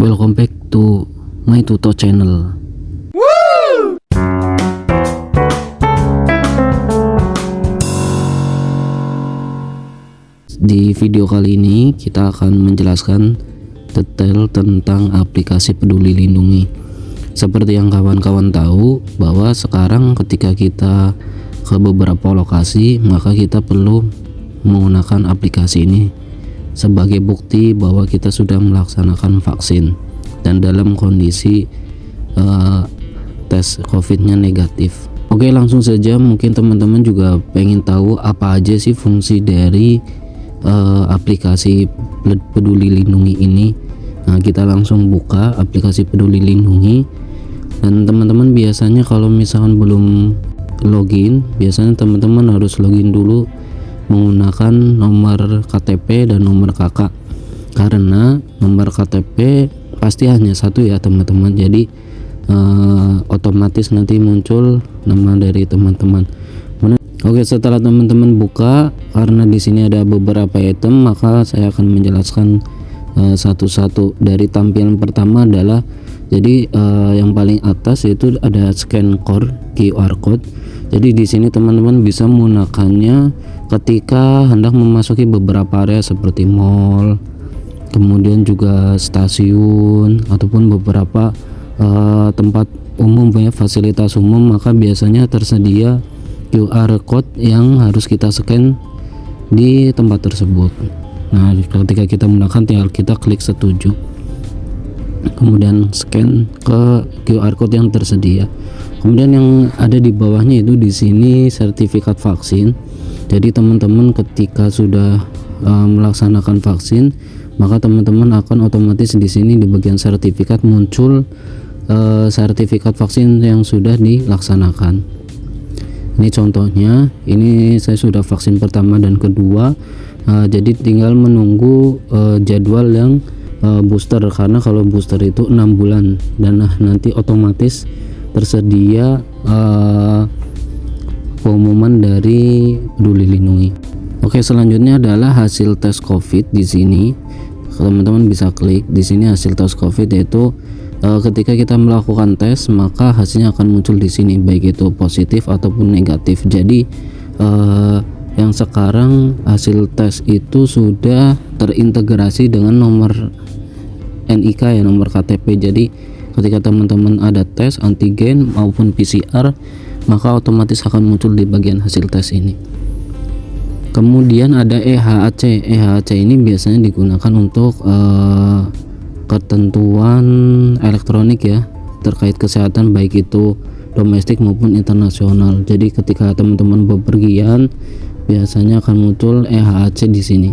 Welcome back to my tuto channel. Di video kali ini kita akan menjelaskan detail tentang aplikasi Peduli Lindungi. Seperti yang kawan-kawan tahu bahwa sekarang ketika kita ke beberapa lokasi, maka kita perlu menggunakan aplikasi ini sebagai bukti bahwa kita sudah melaksanakan vaksin dan dalam kondisi tes COVID-nya negatif. Oke, langsung saja. Mungkin teman-teman juga pengen tahu apa aja sih fungsi dari aplikasi Peduli Lindungi ini. Nah, kita langsung buka aplikasi Peduli Lindungi, dan teman-teman biasanya kalau misalkan belum login, biasanya teman-teman harus login dulu menggunakan nomor KTP dan nomor KK, karena nomor KTP pasti hanya satu ya teman-teman. Jadi otomatis nanti muncul nama dari teman-teman. Oke, setelah teman-teman buka, karena di sini ada beberapa item, maka saya akan menjelaskan satu-satu. Dari tampilan pertama adalah yang paling atas itu ada scan QR code. Jadi di sini teman-teman bisa menggunakannya ketika hendak memasuki beberapa area seperti mall, kemudian juga stasiun ataupun beberapa tempat umum ya, fasilitas umum, maka biasanya tersedia QR code yang harus kita scan di tempat tersebut. Nah, ketika kita menggunakan tinggal kita klik setuju, kemudian scan ke QR code yang tersedia. Kemudian yang ada di bawahnya itu di sini sertifikat vaksin. Jadi teman-teman ketika sudah melaksanakan vaksin, maka teman-teman akan otomatis di sini di bagian sertifikat muncul sertifikat vaksin yang sudah dilaksanakan. Ini contohnya, ini saya sudah vaksin pertama dan kedua. Jadi tinggal menunggu jadwal yang booster, karena kalau booster itu 6 bulan dan nanti otomatis tersedia pengumuman dari Peduli Lindungi. Oke, selanjutnya adalah hasil tes COVID. Di sini teman-teman bisa klik di sini hasil tes COVID, yaitu ketika kita melakukan tes maka hasilnya akan muncul di sini, baik itu positif ataupun negatif. Jadi yang sekarang hasil tes itu sudah terintegrasi dengan nomor NIK ya, nomor KTP. Jadi ketika teman-teman ada tes antigen maupun PCR, maka otomatis akan muncul di bagian hasil tes ini. Kemudian ada EHAC. EHAC ini biasanya digunakan untuk ketentuan elektronik ya, terkait kesehatan baik itu domestik maupun internasional. Jadi ketika teman-teman bepergian, biasanya akan muncul EHAC di sini.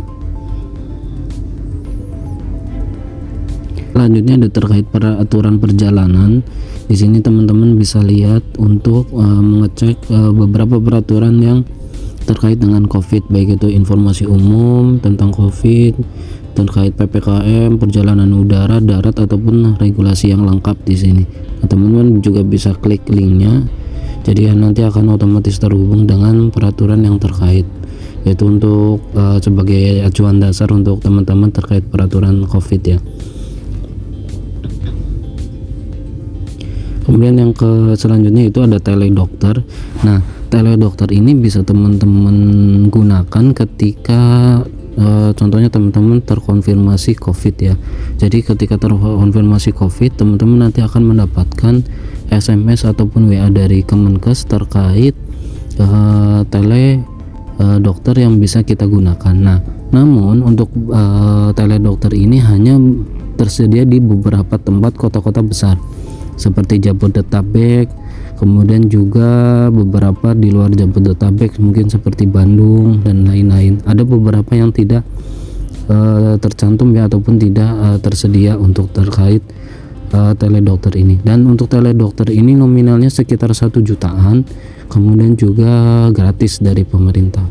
Selanjutnya ada terkait peraturan perjalanan. Di sini teman-teman bisa lihat untuk mengecek beberapa peraturan yang terkait dengan COVID, baik itu informasi umum tentang COVID, terkait PPKM, perjalanan udara, darat ataupun regulasi yang lengkap di sini. Nah, teman-teman juga bisa klik linknya. Jadi nanti akan otomatis terhubung dengan peraturan yang terkait, yaitu untuk sebagai acuan dasar untuk teman-teman terkait peraturan COVID ya. Kemudian yang selanjutnya itu ada teledokter. Nah, teledokter ini bisa teman-teman gunakan ketika contohnya teman-teman terkonfirmasi COVID ya. Jadi ketika terkonfirmasi COVID, teman-teman nanti akan mendapatkan SMS ataupun WA dari Kemenkes terkait teledokter yang bisa kita gunakan. Nah, namun untuk teledokter ini hanya tersedia di beberapa tempat kota-kota besar seperti Jabodetabek, kemudian juga beberapa di luar Jabodetabek mungkin seperti Bandung dan lain-lain. Ada beberapa yang tidak tercantum ya, ataupun tidak tersedia untuk terkait teledokter ini. Dan untuk teledokter ini nominalnya sekitar 1 jutaan, kemudian juga gratis dari pemerintah.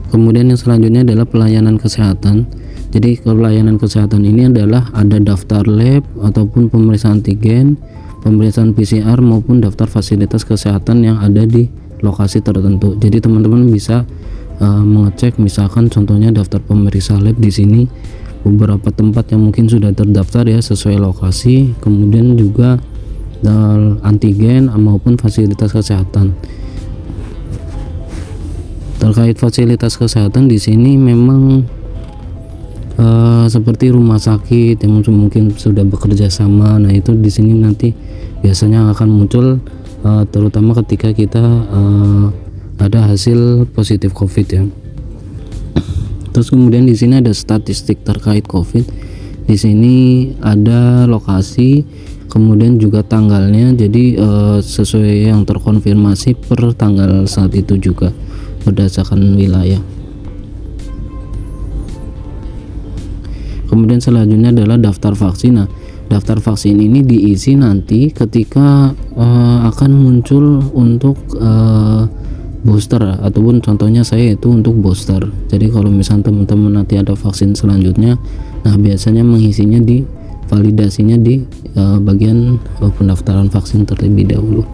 Kemudian yang selanjutnya adalah pelayanan kesehatan. Jadi pelayanan kesehatan ini adalah ada daftar lab ataupun pemeriksaan antigen, pemeriksaan PCR maupun daftar fasilitas kesehatan yang ada di lokasi tertentu. Jadi teman-teman bisa mengecek, misalkan contohnya daftar pemeriksa lab di sini beberapa tempat yang mungkin sudah terdaftar ya sesuai lokasi, kemudian juga antigen maupun fasilitas kesehatan. Terkait fasilitas kesehatan di sini memang seperti rumah sakit yang mungkin sudah bekerja sama. Nah, itu di sini nanti biasanya akan muncul terutama ketika kita ada hasil positif COVID ya. Terus kemudian di sini ada statistik terkait COVID. Di sini ada lokasi, kemudian juga tanggalnya. Jadi sesuai yang terkonfirmasi per tanggal saat itu juga berdasarkan wilayah. Kemudian selanjutnya adalah daftar vaksin. Nah, daftar vaksin ini diisi nanti ketika akan muncul untuk booster, ataupun contohnya saya itu untuk booster. Jadi kalau misalnya teman-teman nanti ada vaksin selanjutnya, nah biasanya mengisinya di validasinya di bagian pendaftaran vaksin terlebih dahulu.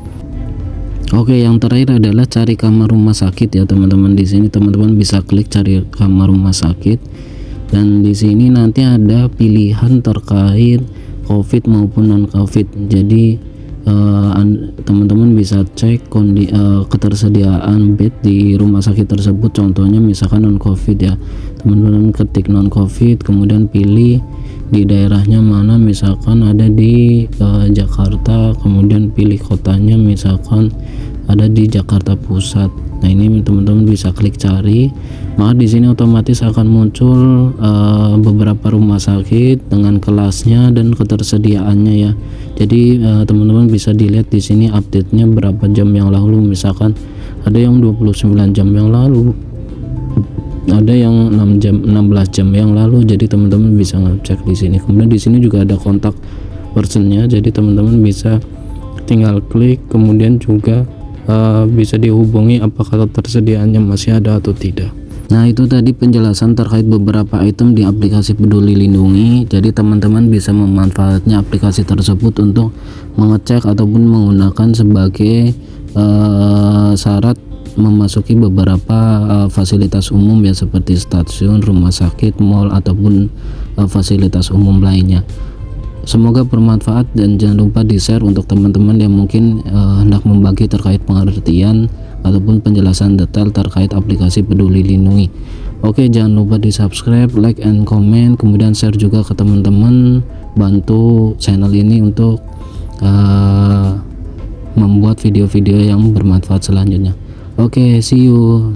Oke, yang terakhir adalah cari kamar rumah sakit ya teman-teman. Di sini teman-teman bisa klik cari kamar rumah sakit, dan di sini nanti ada pilihan terkait COVID maupun non COVID. Jadi teman-teman bisa cek ketersediaan bed di rumah sakit tersebut. Contohnya misalkan non COVID ya, teman-teman ketik non COVID, kemudian pilih di daerahnya mana, misalkan ada di Jakarta, kemudian pilih kotanya misalkan ada di Jakarta Pusat. Nah, ini teman-teman bisa klik cari, maka di sini otomatis akan muncul beberapa rumah sakit dengan kelasnya dan ketersediaannya ya. Jadi teman-teman bisa dilihat di sini update-nya berapa jam yang lalu, misalkan ada yang 29 jam yang lalu, ada yang 16 jam yang lalu. Jadi teman-teman bisa ngecek di sini. Kemudian di sini juga ada kontak personnya, jadi teman-teman bisa tinggal klik, kemudian juga bisa dihubungi apakah ketersediaannya masih ada atau tidak. Nah, itu tadi penjelasan terkait beberapa item di aplikasi Peduli Lindungi. Jadi teman-teman bisa memanfaatnya aplikasi tersebut untuk mengecek ataupun menggunakan sebagai syarat memasuki beberapa fasilitas umum ya, seperti stasiun, rumah sakit, mall ataupun fasilitas umum lainnya. Semoga bermanfaat dan jangan lupa di-share untuk teman-teman yang mungkin hendak membagi terkait pengertian ataupun penjelasan detail terkait aplikasi Peduli Lindungi. Oke, jangan lupa di-subscribe, like, and comment, kemudian share juga ke teman-teman. Bantu channel ini untuk membuat video-video yang bermanfaat selanjutnya. Oke, see you.